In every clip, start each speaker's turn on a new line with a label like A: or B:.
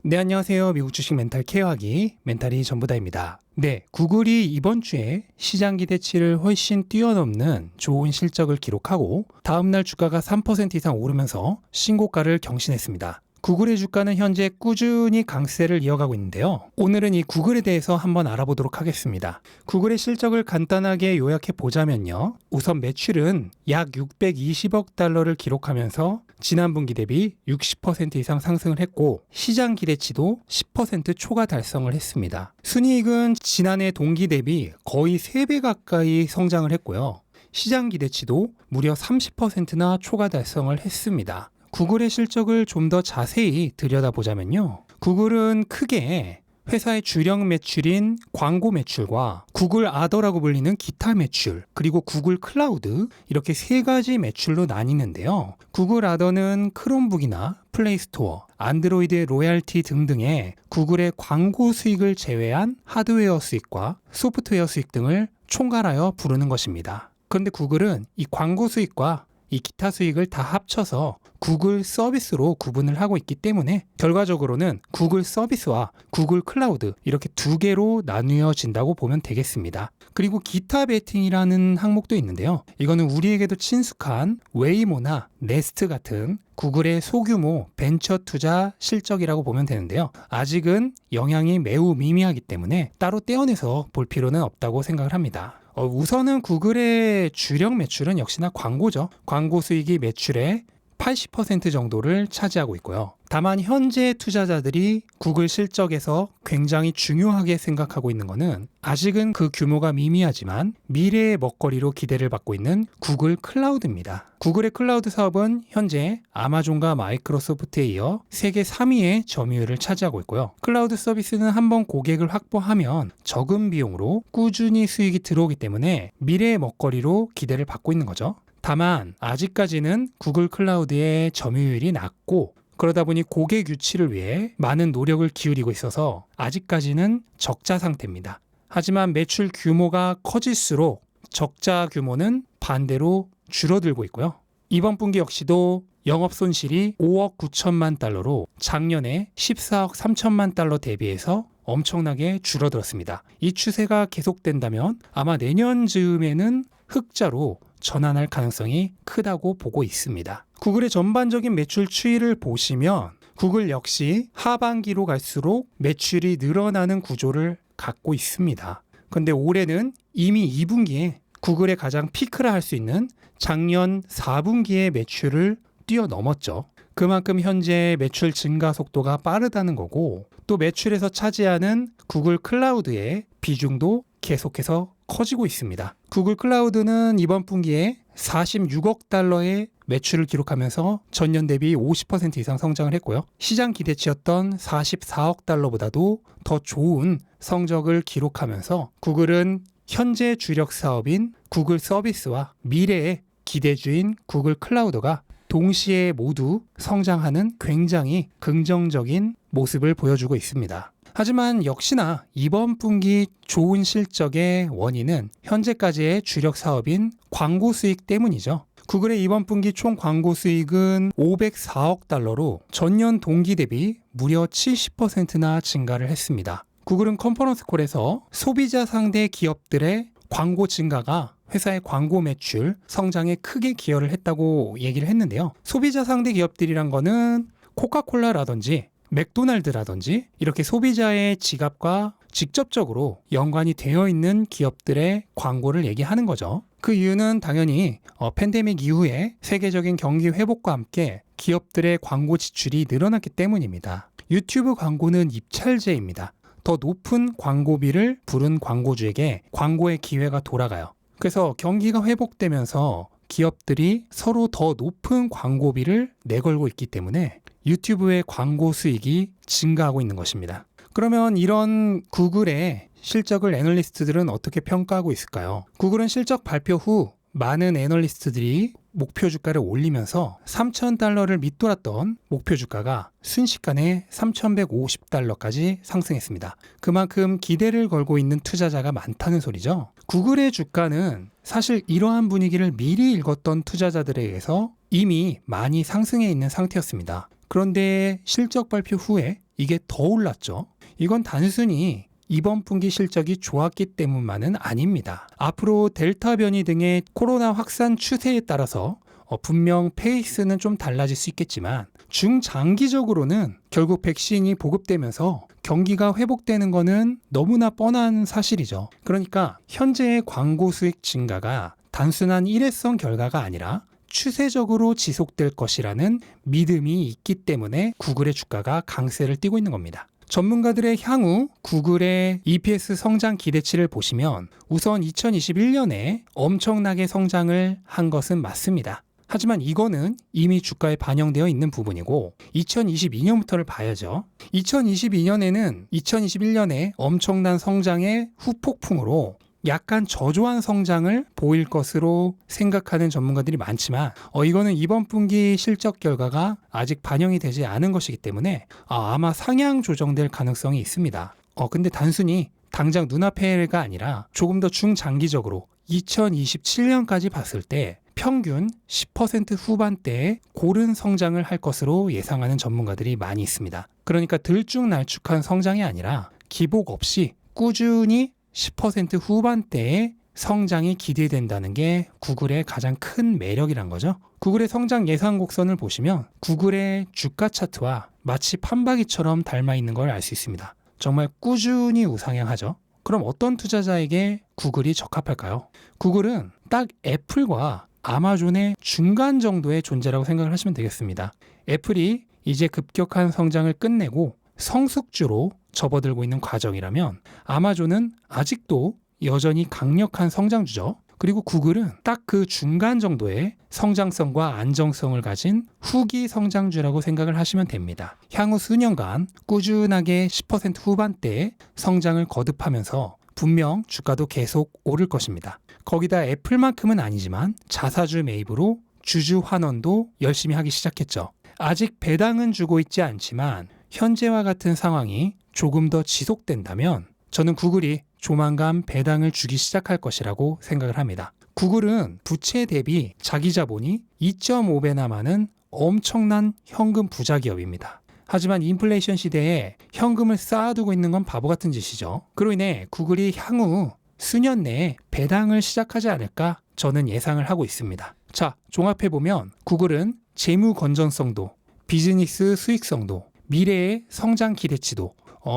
A: 네, 안녕하세요. 미국 주식 멘탈 케어하기 멘탈이 전부다입니다. 네, 구글이 이번 주에 시장 기대치를 훨씬 뛰어넘는 좋은 실적을 기록하고 다음날 주가가 3% 이상 오르면서 신고가를 경신했습니다. 구글의 주가는 현재 꾸준히 강세를 이어가고 있는데요. 오늘은 이 구글에 대해서 한번 알아보도록 하겠습니다. 구글의 실적을 간단하게 요약해 보자면요. 우선 매출은 약 620억 달러를 기록하면서 지난 분기 대비 60% 이상 상승을 했고 시장 기대치도 10% 초과 달성을 했습니다. 순이익은 지난해 동기 대비 거의 3배 가까이 성장을 했고요. 시장 기대치도 무려 30%나 초과 달성을 했습니다. 구글의 실적을 좀 더 자세히 들여다보자면요. 구글은 크게 회사의 주력 매출인 광고 매출과 구글 아더라고 불리는 기타 매출, 그리고 구글 클라우드 이렇게 세 가지 매출로 나뉘는데요. 구글 아더는 크롬북이나 플레이스토어, 안드로이드의 로얄티 등등의 구글의 광고 수익을 제외한 하드웨어 수익과 소프트웨어 수익 등을 총괄하여 부르는 것입니다. 그런데 구글은 이 광고 수익과 이 기타 수익을 다 합쳐서 구글 서비스로 구분을 하고 있기 때문에 결과적으로는 구글 서비스와 구글 클라우드 이렇게 두 개로 나뉘어진다고 보면 되겠습니다. 그리고 기타 베팅이라는 항목도 있는데요. 이거는 우리에게도 친숙한 웨이모나 네스트 같은 구글의 소규모 벤처 투자 실적이라고 보면 되는데요. 아직은 영향이 매우 미미하기 때문에 따로 떼어내서 볼 필요는 없다고 생각을 합니다. 우선은 구글의 주력 매출은 역시나 광고죠. 광고 수익이 매출의 80% 정도를 차지하고 있고요. 다만 현재 투자자들이 구글 실적에서 굉장히 중요하게 생각하고 있는 것은 아직은 그 규모가 미미하지만 미래의 먹거리로 기대를 받고 있는 구글 클라우드입니다. 구글의 클라우드 사업은 현재 아마존과 마이크로소프트에 이어 세계 3위의 점유율을 차지하고 있고요. 클라우드 서비스는 한번 고객을 확보하면 적은 비용으로 꾸준히 수익이 들어오기 때문에 미래의 먹거리로 기대를 받고 있는 거죠. 다만 아직까지는 구글 클라우드의 점유율이 낮고 그러다 보니 고객 유치를 위해 많은 노력을 기울이고 있어서 아직까지는 적자 상태입니다. 하지만 매출 규모가 커질수록 적자 규모는 반대로 줄어들고 있고요. 이번 분기 역시도 영업 손실이 5억 9천만 달러로 작년에 14억 3천만 달러 대비해서 엄청나게 줄어들었습니다. 이 추세가 계속된다면 아마 내년 즈음에는 흑자로 전환할 가능성이 크다고 보고 있습니다. 구글의 전반적인 매출 추이를 보시면 구글 역시 하반기로 갈수록 매출이 늘어나는 구조를 갖고 있습니다. 그런데 올해는 이미 2분기에 구글의 가장 피크라 할 수 있는 작년 4분기의 매출을 뛰어넘었죠. 그만큼 현재 매출 증가 속도가 빠르다는 거고 또 매출에서 차지하는 구글 클라우드의 비중도 계속해서 커지고 있습니다. 구글 클라우드는 이번 분기에 46억 달러의 매출을 기록하면서 전년 대비 50% 이상 성장을 했고요. 시장 기대치였던 44억 달러보다도 더 좋은 성적을 기록하면서 구글은 현재 주력 사업인 구글 서비스와 미래의 기대주인 구글 클라우드가 동시에 모두 성장하는 굉장히 긍정적인 모습을 보여주고 있습니다. 하지만 역시나 이번 분기 좋은 실적의 원인은 현재까지의 주력 사업인 광고 수익 때문이죠. 구글의 이번 분기 총 광고 수익은 504억 달러로 전년 동기 대비 무려 70%나 증가를 했습니다. 구글은 컨퍼런스 콜에서 소비자 상대 기업들의 광고 증가가 회사의 광고 매출 성장에 크게 기여를 했다고 얘기를 했는데요. 소비자 상대 기업들이란 거는 코카콜라라든지 맥도날드라든지 이렇게 소비자의 지갑과 직접적으로 연관이 되어 있는 기업들의 광고를 얘기하는 거죠. 그 이유는 당연히 팬데믹 이후에 세계적인 경기 회복과 함께 기업들의 광고 지출이 늘어났기 때문입니다. 유튜브 광고는 입찰제입니다. 더 높은 광고비를 부른 광고주에게 광고의 기회가 돌아가요. 그래서 경기가 회복되면서 기업들이 서로 더 높은 광고비를 내걸고 있기 때문에 유튜브의 광고 수익이 증가하고 있는 것입니다. 그러면 이런 구글의 실적을 애널리스트들은 어떻게 평가하고 있을까요? 구글은 실적 발표 후 많은 애널리스트들이 목표 주가를 올리면서 3,000달러를 밑돌았던 목표 주가가 순식간에 3,150달러까지 상승했습니다. 그만큼 기대를 걸고 있는 투자자가 많다는 소리죠. 구글의 주가는 사실 이러한 분위기를 미리 읽었던 투자자들에 의해서 이미 많이 상승해 있는 상태였습니다. 그런데 실적 발표 후에 이게 더 올랐죠. 이건 단순히 이번 분기 실적이 좋았기 때문만은 아닙니다. 앞으로 델타 변이 등의 코로나 확산 추세에 따라서 분명 페이스는 좀 달라질 수 있겠지만 중장기적으로는 결국 백신이 보급되면서 경기가 회복되는 것은 너무나 뻔한 사실이죠. 그러니까 현재의 광고 수익 증가가 단순한 일회성 결과가 아니라 추세적으로 지속될 것이라는 믿음이 있기 때문에 구글의 주가가 강세를 띠고 있는 겁니다. 전문가들의 향후 구글의 EPS 성장 기대치를 보시면 우선 2021년에 엄청나게 성장을 한 것은 맞습니다. 하지만 이거는 이미 주가에 반영되어 있는 부분이고 2022년부터를 봐야죠. 2022년에는 2021년에 엄청난 성장의 후폭풍으로 약간 저조한 성장을 보일 것으로 생각하는 전문가들이 많지만 이거는 이번 분기 실적 결과가 아직 반영이 되지 않은 것이기 때문에 아마 상향 조정될 가능성이 있습니다. 근데 단순히 당장 눈앞에가 아니라 조금 더 중장기적으로 2027년까지 봤을 때 평균 10% 후반대의 고른 성장을 할 것으로 예상하는 전문가들이 많이 있습니다. 그러니까 들쭉날쭉한 성장이 아니라 기복 없이 꾸준히 10% 후반대의 성장이 기대된다는 게 구글의 가장 큰 매력이란 거죠. 구글의 성장 예상 곡선을 보시면 구글의 주가 차트와 마치 판박이처럼 닮아 있는 걸 알 수 있습니다. 정말 꾸준히 우상향하죠. 그럼 어떤 투자자에게 구글이 적합할까요? 구글은 딱 애플과 아마존의 중간 정도의 존재라고 생각을 하시면 되겠습니다. 애플이 이제 급격한 성장을 끝내고 성숙주로 접어들고 있는 과정이라면 아마존은 아직도 여전히 강력한 성장주죠. 그리고 구글은 딱 그 중간 정도의 성장성과 안정성을 가진 후기 성장주라고 생각을 하시면 됩니다. 향후 수년간 꾸준하게 10% 후반대의 성장을 거듭하면서 분명 주가도 계속 오를 것입니다. 거기다 애플만큼은 아니지만 자사주 매입으로 주주 환원도 열심히 하기 시작했죠. 아직 배당은 주고 있지 않지만 현재와 같은 상황이 조금 더 지속된다면 저는 구글이 조만간 배당을 주기 시작할 것이라고 생각을 합니다. 구글은 부채 대비 자기 자본이 2.5배나 많은 엄청난 현금 부자 기업입니다. 하지만 인플레이션 시대에 현금을 쌓아두고 있는 건 바보 같은 짓이죠. 그로 인해 구글이 향후 수년 내에 배당을 시작하지 않을까 저는 예상을 하고 있습니다. 자, 종합해보면 구글은 재무 건전성도, 비즈니스 수익성도, 미래의 성장 기대치도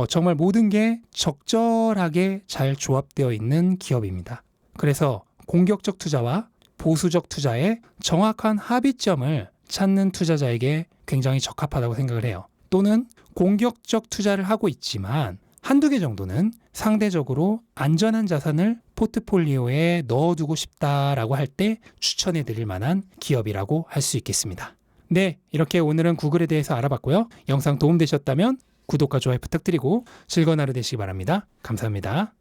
A: 정말 모든 게 적절하게 잘 조합되어 있는 기업입니다. 그래서 공격적 투자와 보수적 투자의 정확한 합의점을 찾는 투자자에게 굉장히 적합하다고 생각을 해요. 또는 공격적 투자를 하고 있지만 한두 개 정도는 상대적으로 안전한 자산을 포트폴리오에 넣어두고 싶다라고 할 때 추천해 드릴 만한 기업이라고 할 수 있겠습니다. 네, 이렇게 오늘은 구글에 대해서 알아봤고요. 영상 도움되셨다면 구독과 좋아요 부탁드리고 즐거운 하루 되시기 바랍니다. 감사합니다.